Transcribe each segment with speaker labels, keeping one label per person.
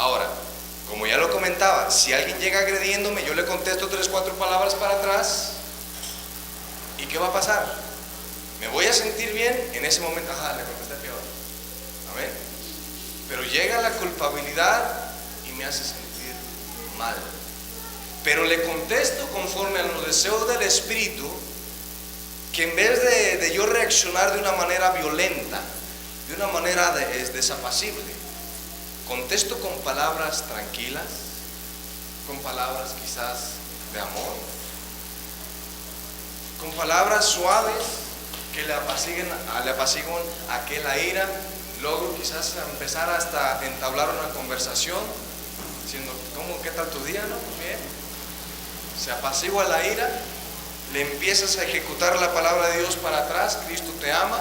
Speaker 1: Ahora, como ya lo comentaba, si alguien llega agrediéndome, yo le contesto 3, 4 palabras para atrás. ¿Y qué va a pasar? ¿Me voy a sentir bien? En ese momento, le contesté peor. Amén. Pero llega la culpabilidad y me hace sentir mal. Pero le contesto conforme a los deseos del Espíritu, que en vez de yo reaccionar de una manera violenta, de una manera desapacible, contesto con palabras tranquilas, con palabras quizás de amor, con palabras suaves que le apaciguan aquella ira. Luego quizás empezar hasta entablar una conversación diciendo, ¿cómo, qué tal tu día? ¿No? Bien. Se apacigua la ira, le empiezas a ejecutar la palabra de Dios para atrás. Cristo te ama.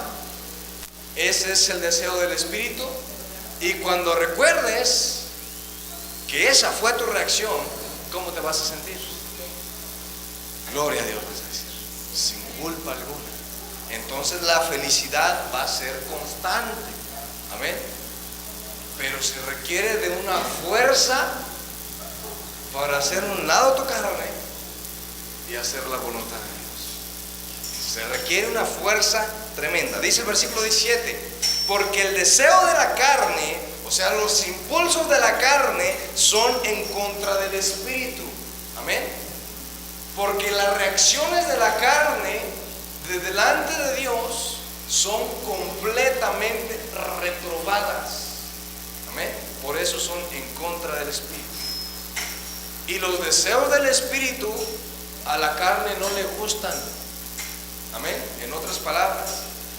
Speaker 1: Ese es el deseo del Espíritu. Y cuando recuerdes que esa fue tu reacción, ¿cómo te vas a sentir? Gloria a Dios, vas a decir, sin culpa alguna. Entonces la felicidad va a ser constante. Amén. Pero se requiere de una fuerza para hacer un lado tu carne y hacer la voluntad de Dios. Se requiere una fuerza tremenda. Dice el versículo 17: porque el deseo de la carne, o sea, los impulsos de la carne, son en contra del Espíritu. Amén. Porque las reacciones de la carne de delante de Dios son completamente reprobadas. Amén. Por eso son en contra del Espíritu. Y los deseos del Espíritu a la carne no le gustan. Amén. En otras palabras,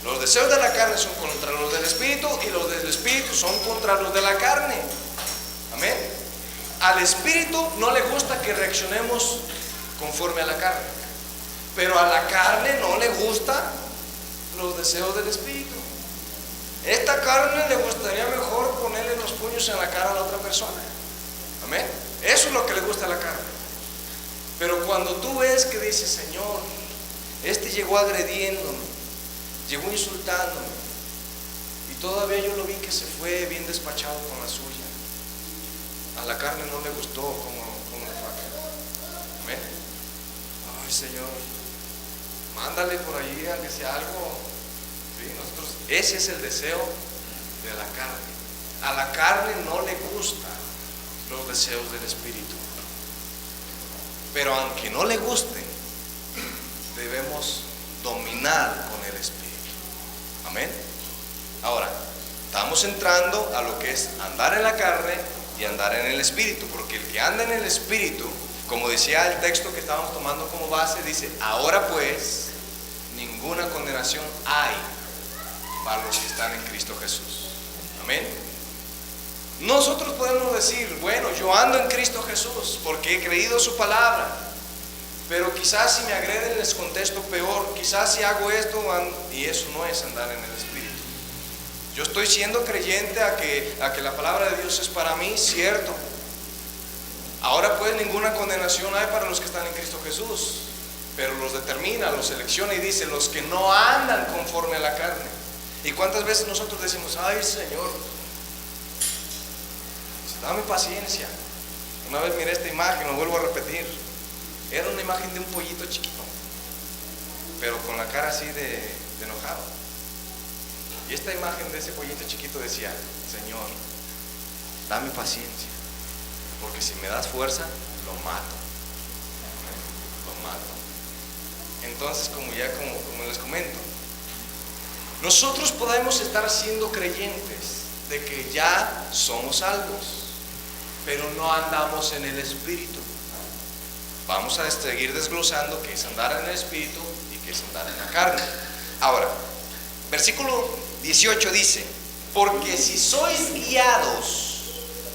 Speaker 1: los deseos de la carne son contra los del Espíritu, y los del Espíritu son contra los de la carne. Amén. Al Espíritu no le gusta que reaccionemos conforme a la carne, pero a la carne no le gustan los deseos del Espíritu. Esta carne le gustaría mejor ponerle los puños en la cara a la otra persona. Amén. Eso es lo que le gusta a la carne. Pero cuando tú ves que dice, Señor, este llegó agrediéndome, llegó insultándome, y todavía yo lo vi que se fue bien despachado con la suya, a la carne no le gustó como le fue acá. Amén. Ay, Señor, mándale por allí a que sea algo. ¿Sí? Ese es el deseo de la carne. A la carne no le gustan los deseos del Espíritu. Pero aunque no le gusten, debemos dominar con el Espíritu. Amén. Ahora, estamos entrando a lo que es andar en la carne y andar en el Espíritu. Porque el que anda en el Espíritu, como decía el texto que estábamos tomando como base, dice, ahora pues, ninguna condenación hay para los que están en Cristo Jesús. Amén. Nosotros podemos decir, bueno, yo ando en Cristo Jesús porque he creído su palabra, pero quizás si me agreden les contesto peor, quizás si hago esto, y eso no es andar en el Espíritu. Yo estoy siendo creyente a que la palabra de Dios es para mí, cierto. Ahora pues ninguna condenación hay para los que están en Cristo Jesús, pero los determina, los selecciona y dice, los que no andan conforme a la carne. ¿Y cuántas veces nosotros decimos, ay Señor, dame paciencia? Una vez miré esta imagen, lo vuelvo a repetir. Era una imagen de un pollito chiquito, pero con la cara así de enojado. Y esta imagen de ese pollito chiquito decía, Señor, dame paciencia, porque si me das fuerza, lo mato. Lo mato. Entonces, como les comento, nosotros podemos estar siendo creyentes de que ya somos salvos, pero no andamos en el Espíritu. Vamos a seguir desglosando qué es andar en el Espíritu y qué es andar en la carne. Ahora, versículo 18 dice, porque si sois guiados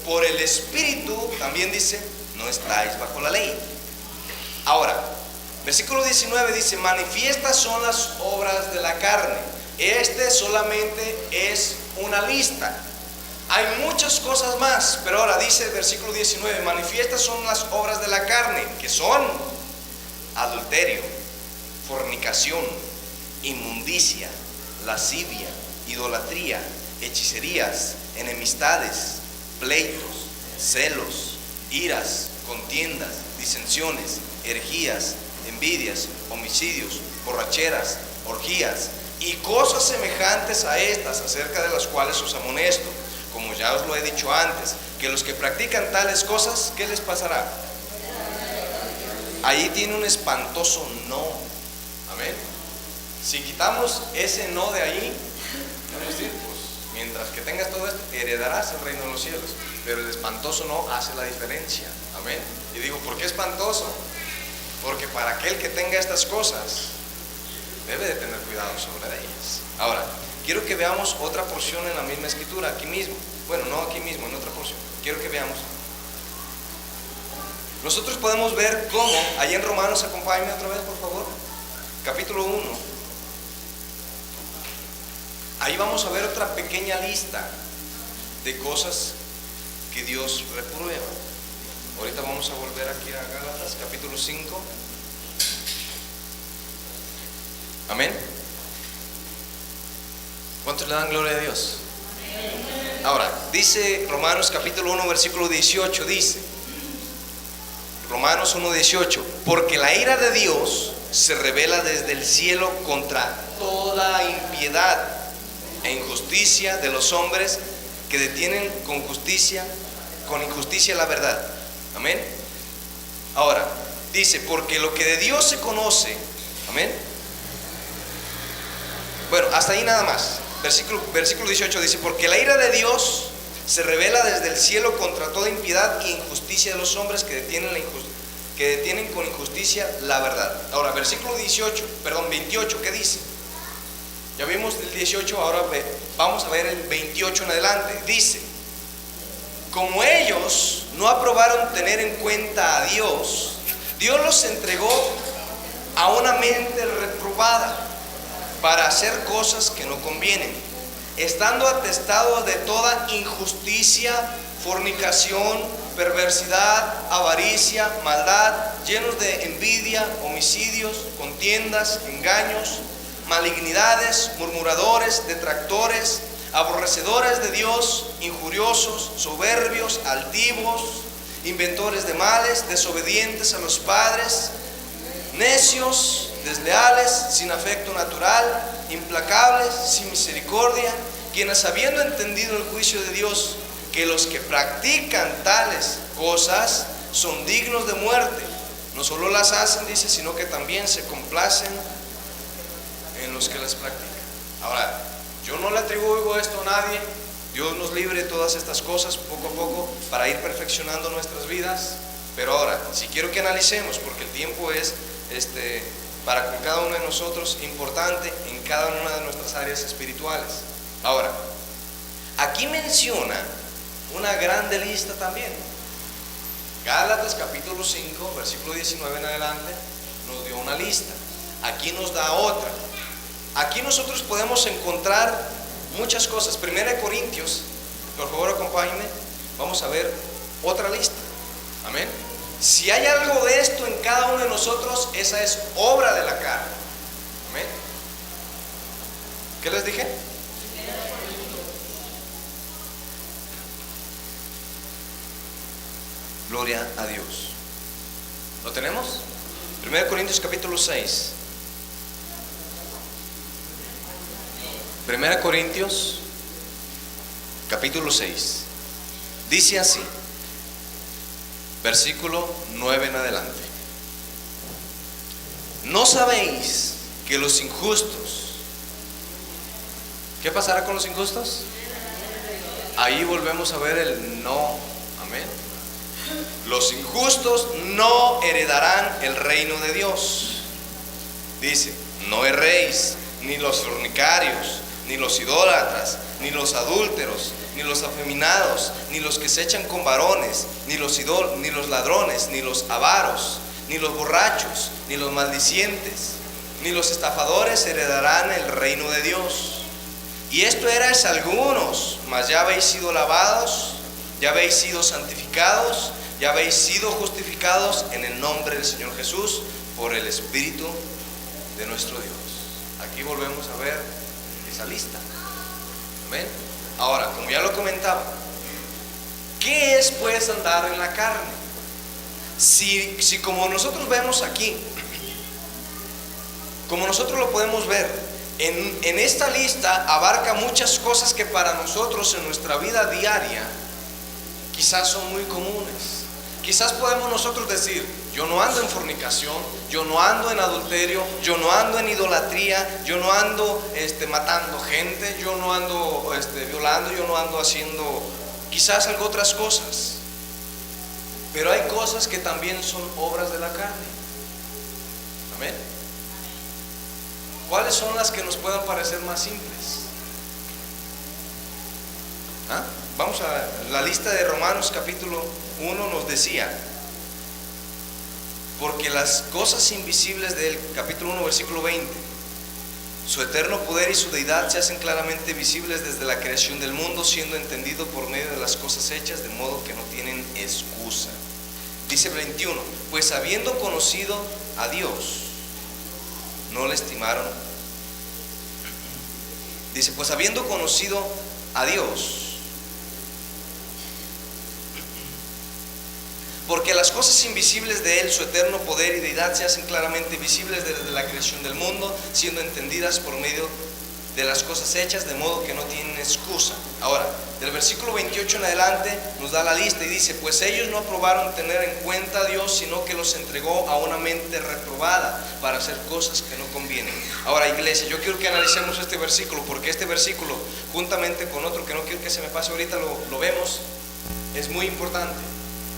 Speaker 1: por el Espíritu, también dice, no estáis bajo la ley. Ahora, versículo 19 dice, manifiestas son las obras de la carne. Este solamente es una lista. Hay muchas cosas más, pero ahora dice el versículo 19, manifiestas son las obras de la carne, que son adulterio, fornicación, inmundicia, lascivia, idolatría, hechicerías, enemistades, pleitos, celos, iras, contiendas, disensiones, herejías, envidias, homicidios, borracheras, orgías y cosas semejantes a estas, acerca de las cuales os amonesto, como ya os lo he dicho antes, que los que practican tales cosas, ¿qué les pasará? Ahí tiene un espantoso no. Amén. Si quitamos ese no de ahí, vamos a decir, pues mientras que tengas todo esto, heredarás el reino de los cielos. Pero el espantoso no hace la diferencia. Amén. Y digo, ¿por qué espantoso? Porque para aquel que tenga estas cosas, debe de tener cuidado sobre ellas. Ahora, quiero que veamos otra porción en la misma escritura, aquí mismo. Bueno, no aquí mismo, en otra porción. Quiero que veamos. Nosotros podemos ver cómo, allí en Romanos, acompáñenme otra vez, por favor. Capítulo 1. Ahí vamos a ver otra pequeña lista de cosas que Dios reprueba. Ahorita vamos a volver aquí a Gálatas, capítulo 5. Amén. ¿Cuántos le dan gloria a Dios? Amén. Ahora, dice Romanos capítulo 1, versículo 18, dice, Romanos 1:18, porque la ira de Dios se revela desde el cielo contra toda impiedad e injusticia de los hombres que detienen con injusticia la verdad. Amén. Ahora, dice, porque lo que de Dios se conoce, amén. Bueno, hasta ahí nada más. Versículo 18 dice, porque la ira de Dios se revela desde el cielo contra toda impiedad e injusticia de los hombres que detienen con injusticia la verdad. Ahora, versículo 28, ¿qué dice? Ya vimos el 18, ahora vamos a ver el 28 en adelante. Dice, como ellos no aprobaron tener en cuenta a Dios, Dios los entregó a una mente reprobada para hacer cosas que no convienen, estando atestados de toda injusticia, fornicación, perversidad, avaricia, maldad, llenos de envidia, homicidios, contiendas, engaños, malignidades, murmuradores, detractores, aborrecedores de Dios, injuriosos, soberbios, altivos, inventores de males, desobedientes a los padres, necios, desleales, sin afecto natural, implacables, sin misericordia, quienes habiendo entendido el juicio de Dios, que los que practican tales cosas son dignos de muerte, no solo las hacen, dice, sino que también se complacen en los que las practican. Ahora, yo no le atribuyo esto a nadie. Dios nos libre de todas estas cosas poco a poco para ir perfeccionando nuestras vidas. Pero ahora, si quiero que analicemos, porque el tiempo es para con cada uno de nosotros importante en cada una de nuestras áreas espirituales. Ahora, aquí menciona una grande lista también. Gálatas capítulo 5, versículo 19 en adelante, nos dio una lista. Aquí nos da otra. Aquí nosotros podemos encontrar muchas cosas. 1 Corintios, por favor acompáñenme, vamos a ver otra lista. Amén. Si hay algo de esto en cada uno de nosotros, esa es obra de la carne. Amén. ¿Qué les dije? Gloria a Dios. ¿Lo tenemos? 1 Corintios capítulo 6. 1 Corintios capítulo 6. Dice así, versículo 9 en adelante. ¿No sabéis que los injustos? ¿Qué pasará con los injustos? Ahí volvemos a ver el no. Amén. Los injustos no heredarán el reino de Dios. Dice, no erréis, ni los fornicarios, ni los idólatras, ni los adúlteros, ni los afeminados, ni los que se echan con varones, ni los ladrones, ni los avaros, ni los borrachos, ni los maldicientes, ni los estafadores heredarán el reino de Dios. Y esto erais algunos, mas ya habéis sido lavados, ya habéis sido santificados, ya habéis sido justificados en el nombre del Señor Jesús por el Espíritu de nuestro Dios. Aquí volvemos a ver esa lista. Amén. Ahora, como ya lo comentaba, ¿Qué es pues andar en la carne? Si como nosotros vemos aquí, como nosotros lo podemos ver, en esta lista abarca muchas cosas que para nosotros en nuestra vida diaria quizás son muy comunes. Quizás podemos nosotros decir: yo no ando en fornicación, yo no ando en adulterio, yo no ando en idolatría, yo no ando matando gente, yo no ando violando, yo no ando haciendo quizás algo otras cosas. Pero hay cosas que también son obras de la carne. Amén. ¿Cuáles son las que nos puedan parecer más simples? Vamos a la lista de Romanos capítulo 1. Nos decía: porque las cosas invisibles del capítulo 1 versículo 20, su eterno poder y su deidad se hacen claramente visibles desde la creación del mundo, siendo entendido por medio de las cosas hechas, de modo que no tienen excusa. Dice 21: pues habiendo conocido a Dios, no le estimaron. Dice: pues habiendo conocido a Dios, porque las cosas invisibles de Él, su eterno poder y deidad, se hacen claramente visibles desde la creación del mundo, siendo entendidas por medio de las cosas hechas, de modo que no tienen excusa. Ahora, del versículo 28 en adelante nos da la lista y dice: pues ellos no aprobaron tener en cuenta a Dios, sino que los entregó a una mente reprobada para hacer cosas que no convienen. Ahora, iglesia, yo quiero que analicemos este versículo, porque este versículo, juntamente con otro que no quiero que se me pase ahorita, lo vemos, es muy importante.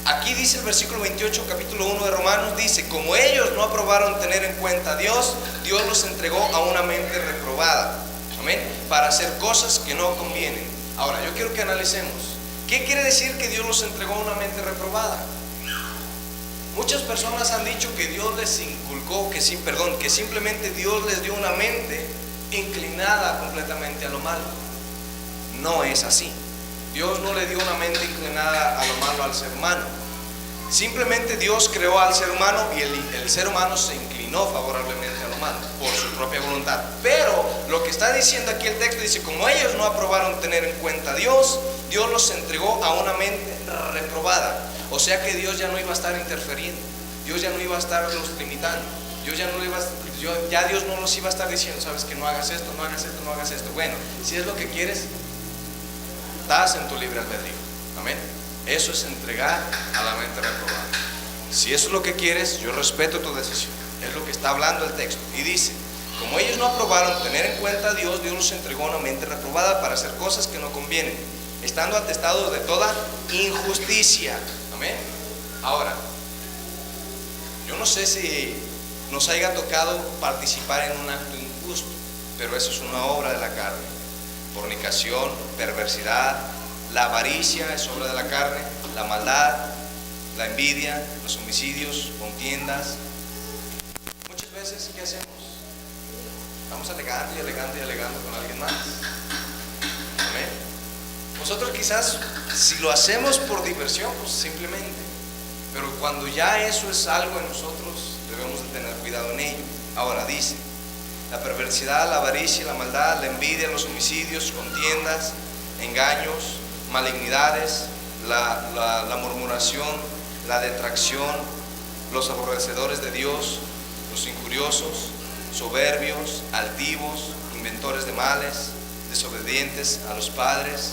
Speaker 1: Aquí dice el versículo 28, capítulo 1 de Romanos, dice: como ellos no aprobaron tener en cuenta a Dios, Dios los entregó a una mente reprobada. Amén. Para hacer cosas que no convienen. Ahora, yo quiero que analicemos. ¿Qué quiere decir que Dios los entregó a una mente reprobada? Muchas personas han dicho que Dios les inculcó, que simplemente Dios les dio una mente inclinada completamente a lo malo. No es así. Dios no le dio una mente inclinada a lo malo al ser humano. Simplemente Dios creó al ser humano y el ser humano se inclinó favorablemente a lo malo por su propia voluntad. Pero lo que está diciendo aquí el texto dice: como ellos no aprobaron tener en cuenta a Dios, Dios los entregó a una mente reprobada. O sea que Dios ya no iba a estar interfiriendo, Dios ya no iba a estar los limitando, Dios no los iba a estar diciendo: sabes que no hagas esto, no hagas esto, no hagas esto. Bueno, si es lo que quieres, estás en tu libre albedrío. Amén. Eso es entregar a la mente reprobada. Si eso es lo que quieres, yo respeto tu decisión. Es lo que está hablando el texto. Y dice: como ellos no aprobaron tener en cuenta a Dios, Dios los entregó a una mente reprobada para hacer cosas que no convienen, estando atestados de toda injusticia. Amén. Ahora, yo no sé si nos haya tocado participar en un acto injusto, pero eso es una obra de la carne. Fornicación, perversidad, la avaricia es obra de la carne, la maldad, la envidia, los homicidios, contiendas. Muchas veces, ¿qué hacemos? Estamos alegando y alegando y alegando con alguien más. Amén. Nosotros quizás, si lo hacemos por diversión, pues simplemente. Pero cuando ya eso es algo en nosotros, debemos de tener cuidado en ello. Ahora dice: la perversidad, la avaricia, la maldad, la envidia, los homicidios, contiendas, engaños, malignidades, la murmuración, la detracción, los aborrecedores de Dios, los injuriosos, soberbios, altivos, inventores de males, desobedientes a los padres,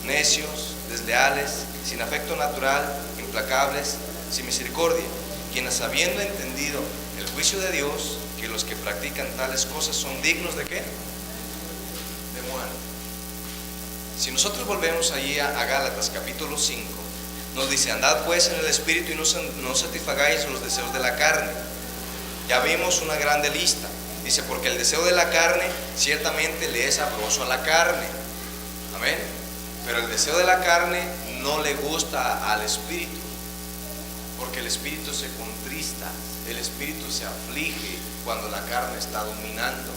Speaker 1: necios, desleales, sin afecto natural, implacables, sin misericordia, quienes, habiendo entendido el juicio de Dios, que los que practican tales cosas son dignos ¿de qué? De muerte. Si nosotros volvemos allí a Gálatas capítulo 5, nos dice: andad pues en el Espíritu y no satisfagáis los deseos de la carne. Ya vimos una grande lista. Dice: porque el deseo de la carne ciertamente le es sabroso a la carne. Amén. Pero el deseo de la carne no le gusta al Espíritu, porque el Espíritu se contrista, el Espíritu se aflige cuando la carne está dominando.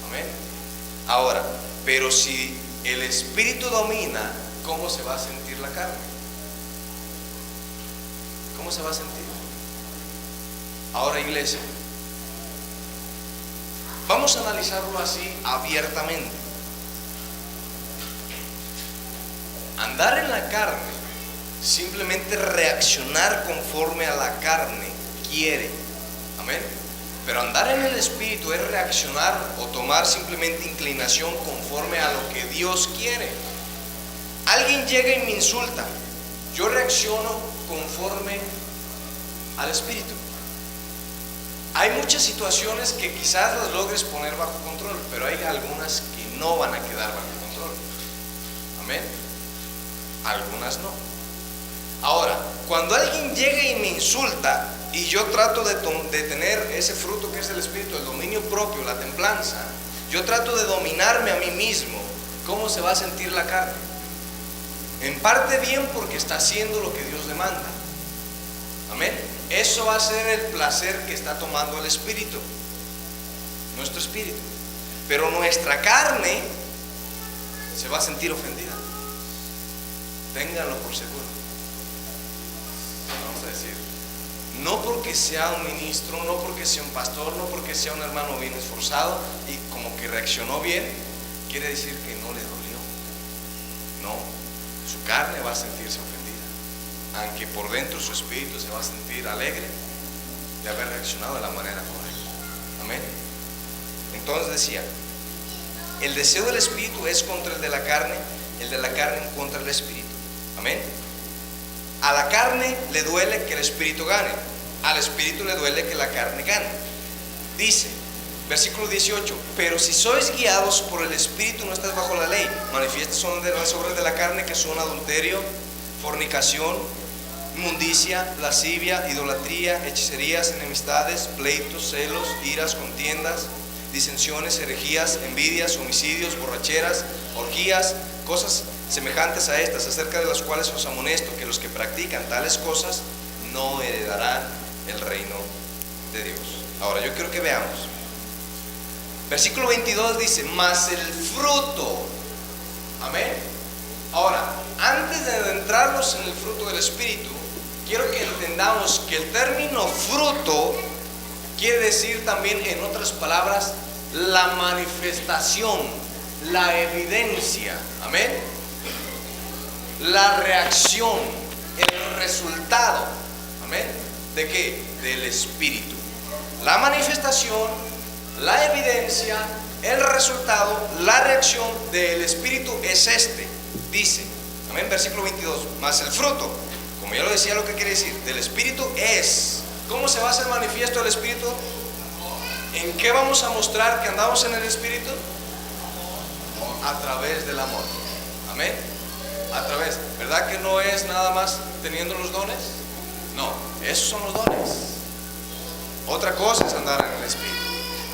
Speaker 1: Amén. Ahora, pero si el Espíritu domina, ¿cómo se va a sentir la carne? ¿Cómo se va a sentir? Ahora, iglesia, vamos a analizarlo así abiertamente. Andar en la carne simplemente reaccionar conforme a la carne quiere. Amén. Pero andar en el Espíritu es reaccionar o tomar simplemente inclinación conforme a lo que Dios quiere. Alguien llega y me insulta, yo reacciono conforme al Espíritu. Hay muchas situaciones que quizás las logres poner bajo control, pero hay algunas que no van a quedar bajo control. Amén. Algunas no. Ahora, cuando alguien llega y me insulta y yo trato de tener ese fruto que es el Espíritu, el dominio propio, la templanza, yo trato de dominarme a mí mismo, ¿cómo se va a sentir la carne? En parte bien, porque está haciendo lo que Dios demanda. Amén. Eso va a ser el placer que está tomando el Espíritu, nuestro espíritu. Pero nuestra carne se va a sentir ofendida. Ténganlo por seguro. Vamos a decir, no porque sea un ministro, no porque sea un pastor, no porque sea un hermano bien esforzado y como que reaccionó bien, quiere decir que no le dolió. No, su carne va a sentirse ofendida, aunque por dentro su espíritu se va a sentir alegre de haber reaccionado de la manera correcta. Amén. Entonces decía, el deseo del espíritu es contra el de la carne contra el espíritu. Amén. A la carne le duele que el espíritu gane, al espíritu le duele que la carne gane. Dice, versículo 18, pero si sois guiados por el espíritu no estáis bajo la ley. Manifiestas son las obras de la carne, que son adulterio, fornicación, inmundicia, lascivia, idolatría, hechicerías, enemistades, pleitos, celos, iras, contiendas, disensiones, herejías, envidias, homicidios, borracheras, orgías, cosas semejantes a estas, acerca de las cuales os amonesto, que los que practican tales cosas no heredarán el reino de Dios. Ahora yo quiero que veamos. Versículo 22 dice, mas el fruto. Amén. Ahora, antes de adentrarnos en el fruto del Espíritu, quiero que entendamos que el término fruto quiere decir también, en otras palabras, la manifestación, la evidencia. Amén. La reacción, el resultado. Amén. ¿De qué? Del Espíritu. La manifestación, la evidencia, el resultado, la reacción del Espíritu es este. Dice, amén, versículo 22, mas el fruto, como ya lo decía, lo que quiere decir, del Espíritu es. ¿Cómo se va a hacer manifiesto el Espíritu? ¿En qué vamos a mostrar que andamos en el Espíritu? A través del amor. Amén. A través, ¿verdad que no es nada más teniendo los dones? No, esos son los dones. Otra cosa es andar en el Espíritu.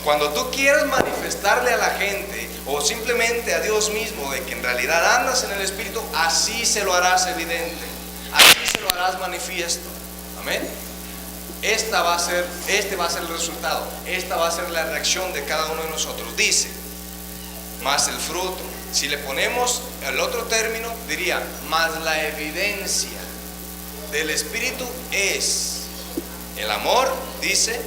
Speaker 1: Cuando tú quieres manifestarle a la gente o simplemente a Dios mismo de que en realidad andas en el Espíritu, así se lo harás evidente, así se lo harás manifiesto. Amén. Este va a ser el resultado, esta va a ser la reacción de cada uno de nosotros. Dice, más el fruto. Si le ponemos el otro término, diría, más la evidencia del Espíritu es el amor, dice,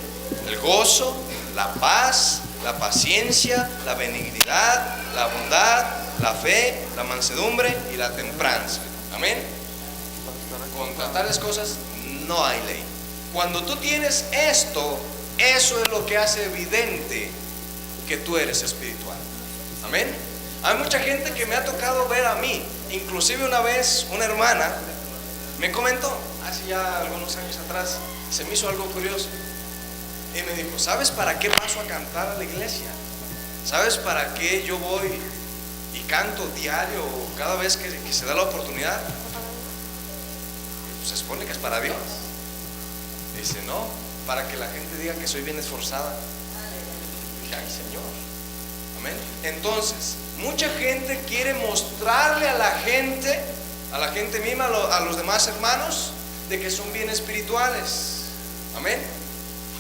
Speaker 1: el gozo, la paz, la paciencia, la benignidad, la bondad, la fe, la mansedumbre y la templanza. Amén. Contra tales cosas no hay ley. Cuando tú tienes esto, eso es lo que hace evidente que tú eres espiritual. Amén. Hay mucha gente que me ha tocado ver a mí. Inclusive una vez una hermana me comentó, hace ya algunos años atrás, se me hizo algo curioso. Y me dijo, ¿sabes para qué paso a cantar a la iglesia? ¿Sabes para qué yo voy y canto diario cada vez que se da la oportunidad? Y pues se supone que es para Dios. Dice, no, para que la gente diga que soy bien esforzada. Y dije, ay Señor. Amén. Entonces, mucha gente quiere mostrarle a la gente misma, a los demás hermanos, de que son bien espirituales. Amén.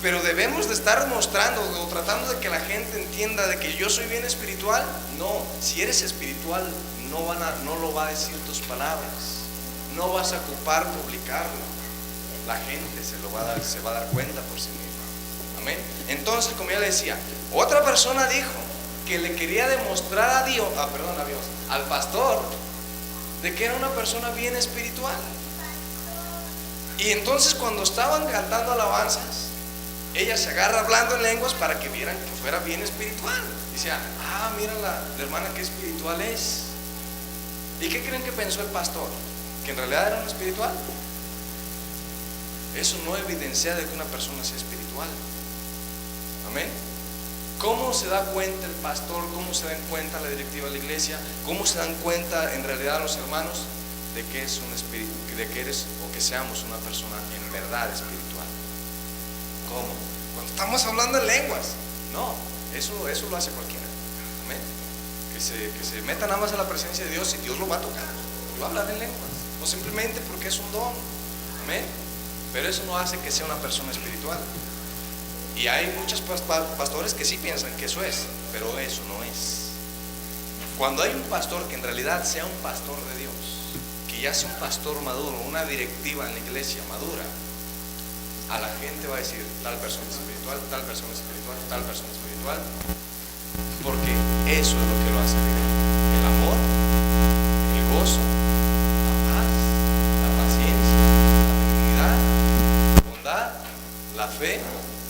Speaker 1: Pero debemos de estar mostrando o tratando de que la gente entienda de que yo soy bien espiritual. No, si eres espiritual no lo va a decir tus palabras, no vas a ocupar publicarlo. La gente se va a dar cuenta por sí misma. Amén. Entonces, como ya le decía, otra persona dijo que le quería demostrar a Dios, al pastor, de que era una persona bien espiritual. Y entonces cuando estaban cantando alabanzas, ella se agarra hablando en lenguas para que vieran que fuera bien espiritual. Decía, mira la hermana que espiritual es. ¿Y qué creen que pensó el pastor? ¿Que en realidad era un espiritual? Eso no evidencia de que una persona sea espiritual. Amén. ¿Cómo se da cuenta el pastor? ¿Cómo se dan cuenta la directiva de la iglesia? ¿Cómo se dan cuenta en realidad los hermanos de que es un espíritu, de que eres o que seamos una persona en verdad espiritual? ¿Cómo? Cuando estamos hablando en lenguas. No, eso lo hace cualquiera. Amén. Que se meta nada más a la presencia de Dios y Dios lo va a tocar y va a hablar en lenguas, o simplemente porque es un don. Amén. Pero eso no hace que sea una persona espiritual. Y hay muchos pastores que sí piensan que eso es, pero eso no es. Cuando hay un pastor que en realidad sea un pastor de Dios, que ya sea un pastor maduro, una directiva en la iglesia madura, a la gente va a decir, tal persona es espiritual, tal persona es espiritual, tal persona es espiritual, porque eso es lo que lo hace vivir. El amor, el gozo, la paz, la paciencia, la benignidad, la bondad, la fe,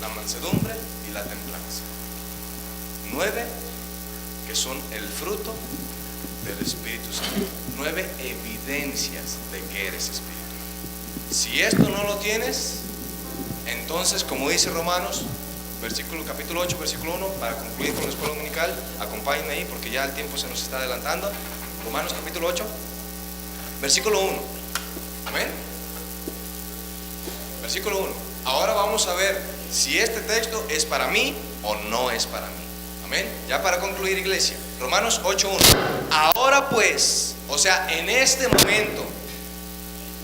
Speaker 1: la mansedumbre y la templanza. 9 que son el fruto del Espíritu Santo. 9 evidencias de que eres espiritual. Si esto no lo tienes, entonces, como dice Romanos, capítulo 8, versículo 1, para concluir con la escuela dominical, acompáñenme ahí porque ya el tiempo se nos está adelantando. Romanos capítulo 8, versículo 1. Amén. Versículo 1. Ahora vamos a ver si este texto es para mí o no es para mí. Amén. Ya para concluir, iglesia, Romanos 8:1. Ahora pues, o sea, en este momento,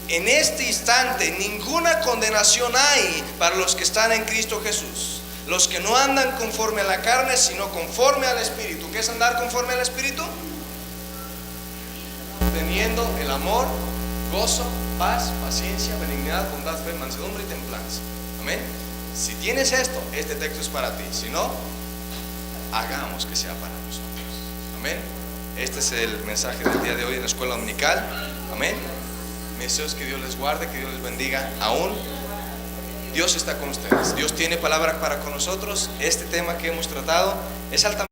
Speaker 1: en este instante, ninguna condenación hay para los que están en Cristo Jesús, los que no andan conforme a la carne, sino conforme al Espíritu. ¿Qué es andar conforme al Espíritu? Teniendo el amor, gozo, paz, paciencia, benignidad, bondad, fe, mansedumbre y templanza. Amén. Si tienes esto, este texto es para ti. Si no, hagamos que sea para nosotros. Amén. Este es el mensaje del día de hoy en la escuela dominical. Amén. Mi deseo es que Dios les guarde, que Dios les bendiga aún. Dios está con ustedes. Dios tiene palabra para con nosotros. Este tema que hemos tratado es altamente